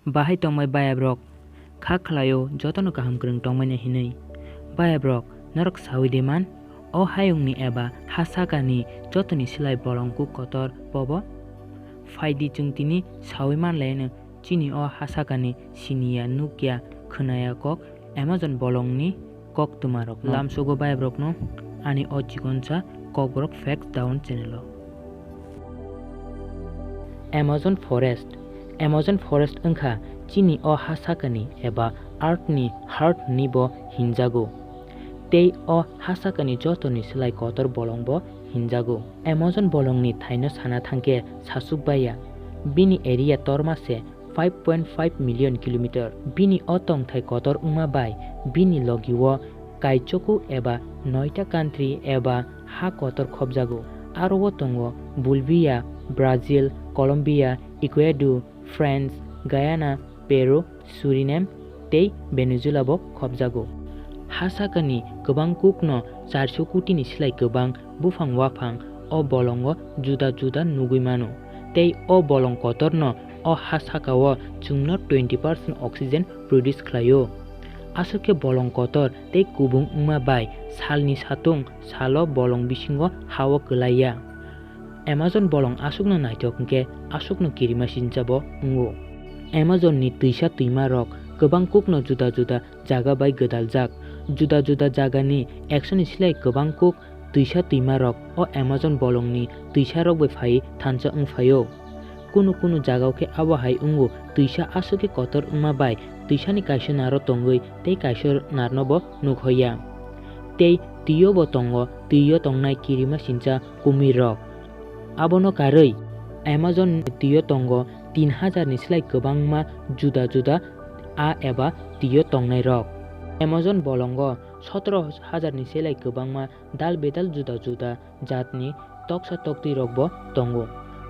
Bahai tongmai bayabrok kha khlaio jotono kaham krung tongmani hinui bayabrok norok sawi deman o hayungni eba hasakani jotoni silai bolongku kotor bobo faidi chungtini sawi manlaino chini o hasakani sinia nukya khunaya kok Amazon bolongni kok tumarok lamsogo bayabrok no ani o chikoncha kokbrok facts down channel Amazon forest engkha chini o hasakani eba artni heart nibo hinjago tei o hasakani jotoni silai kotor bolongbo hinjago Amazon bolongni thaino sana thangke sasukbaya bini area tormase 5.5 million kilometer bini otong thai kotor uma bai bini logiwo kaichoku eba 9ta country eba ha kotor khobjago aro tongo Bolivia Brazil Colombia Ecuador France Guyana Peru Suriname tei Venezuela bo khobjago hasakani gobang kukno 400 koটি ni silai gobang bufang wafang o bolongo juda juda nugui mano tei o bolong kotorno o hasakao chungno 20% oxygen produce khlaio asuke bolong kotor tei kubung uma bai salni satung salo bolong bisingo hawa kelaya Amazon bolong asukno naithokke asukno kirima sinjabo ngo Amazon ni tuisa tuima rok gobang kukno juda juda jaga bai godaljak juda juda jagani 100 ni silai gobang kuk tuisa tuima rok o Amazon bolongni tuisa rok bai phai thansa ungphaio kunu jagao ke awahai ungu tuisa asuke kotor uma bai tuisa ni kaisa naro tongoi tei kaisa narnobo nukhoya tei tiyo bo tongo tiyo tongnai kirima sincha kumir rok abono karoi Amazon tiyo tongo 3000 ni silai gobangma juda juda a eba tiyo tongnai rok Amazon bolongo 17000 ni silai gobangma dal bedal juda juda jatni toksa tokti rokbo tongo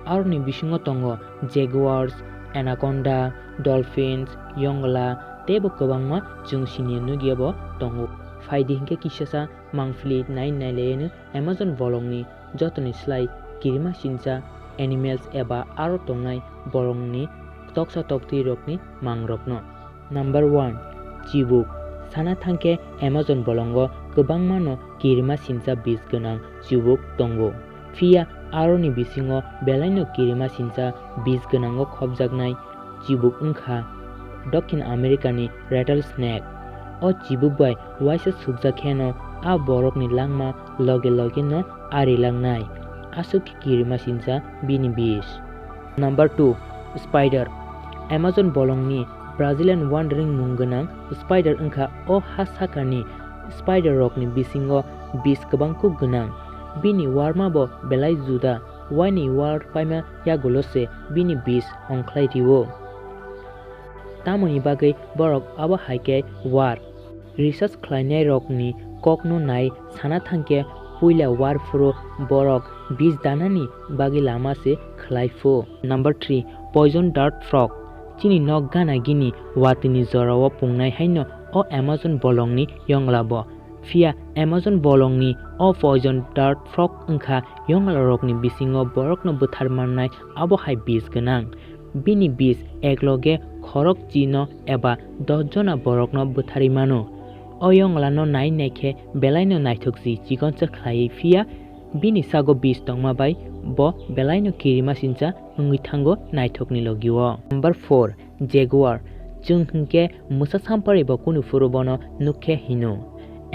arni bisingo tongo jaguars anaconda dolphins yongla tebo gobangma jungsini nugiabo tongo faidi hingke kisasa mangfli nai leyenu Amazon bolongni jotoni silai kirima sincha animals eba aro tongnai bolongni toksa tokti rokni mangrokno number 1 chibuk sana thangke Amazon bolongo gobangma no kirima sincha bis gonang chibuk tongo phia aroni bisingo belaino kirima sincha bis gonango khobjaknai chibuk ungkha Dokhin America ni rattlesnake o chibuk bai waisa sukjakheno a borokni langma loge no ari langnai asuk kirima sincha bini bis number 2 spider Amazon bolongni Brazilian wandering munganang spider ungkha o hasakani spider rokni bisingo bis kabangku gonang bini warma bo belai juda wani war paima yagolose bini bis ongkhlaitiwo tamoni bagai borok abo haike war research khlainai rokni kokno nai sana thangke puila war furo borok bis danani bagi lama se khlaifo number 3 poison dart frog chini nok gana gini watini jorawo pungnai haino o Amazon bolongni yonglabo phia Amazon bolongni o poison dart frog ungkha yongla rokni bisingo borokno buthar mannai abo hai bis gonang bini bis ekloge khorok chino eba 10 jona borokno buthari mano o yongla no nai naikhe belaino naithokji chikoncha khlai phia bini sago bis tongma bai bo belaino kirima sincha ungui thango naithokni logiwo number 4 jaguar chung hingke musa sampari bo kunu furubono nukhe hino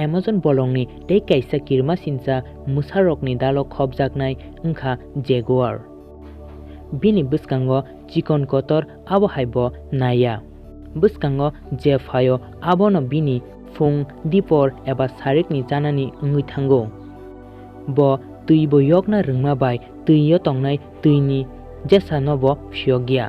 Amazon bolongni tei kaisa kirima sincha musa rokni dalo khobjaknai ungkha jaguar bini buskango chikon kotor abo haibo naya buskango je phayo abono bini phung dipor eba sarikni janani ungui thango bo tuibo yokna rungma bai tuiyo tongnai tuini jesa nobo phiogya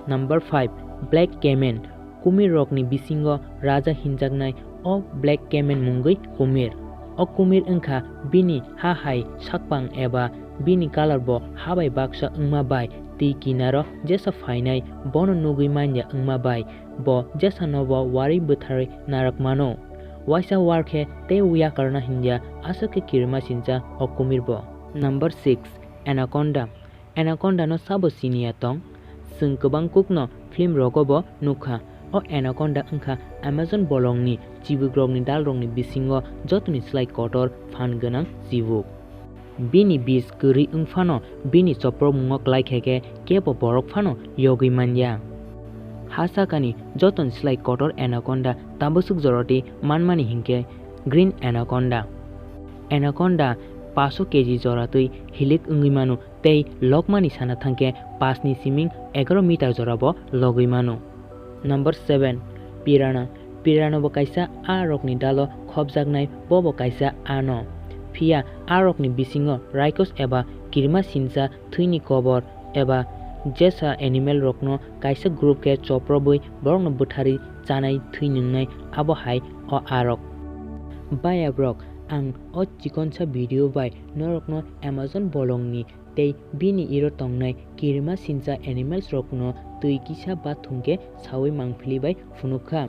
number 5 black caiman kumir rokni bisingo raja hinjaknai o black caiman mungui kumir o kumir ungkha bini ha hai sakpang eba bini color bo habai baksa ungma bai tei kinaro jesa phainai bono nugui manya ungma bai bo jesa nobo wari buthari narak mano waisa warkhe tei uya karna hinja asuke kirma sincha o kumir bo number 6 anaconda no sabo sinia tong sung kobang kukno film rogobo nukha o anaconda angkha Amazon bolongni chibugrokni dalrokni bisingo jotoni slai kotor phan ganang chibuk bini bis guri ungphano bini chopro mungok laikheke kebo borok phano yogi manya hasakani joton slai kotor anaconda tabusuk joroti manmani hingke green anaconda 500 kg joratui hilik ungui manu tei lokmani sana thangke 5 ni siming 11 meter jorabo logui manu number 7 pirana bo kaisa a rokni dalo khobjaknai bobo kaisa ano phia a rokni bisingo raikos eba kirma sincha thuini kobor eba jesa animal rokno kaisa group ke choprobui borokno buthari chanai thuinungnai abo hai o arok baya brok ang o chikoncha video bai norokno Amazon bolongni tei bini iro tongnai kirma sincha animals rokno tui kisa ba thungke sawi mangphili bai phunukha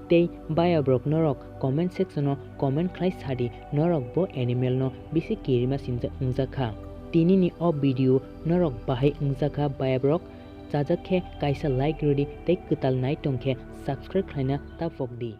tei baya brok norok comment section o comment khlai sadi norok bo animal no bisi kirma sincha ungjakha tinini o video norok bahai ungjakha baya brok chajakhe kaisa like rodi tei kutal nai tongkhe subscribe khlaina tapokdi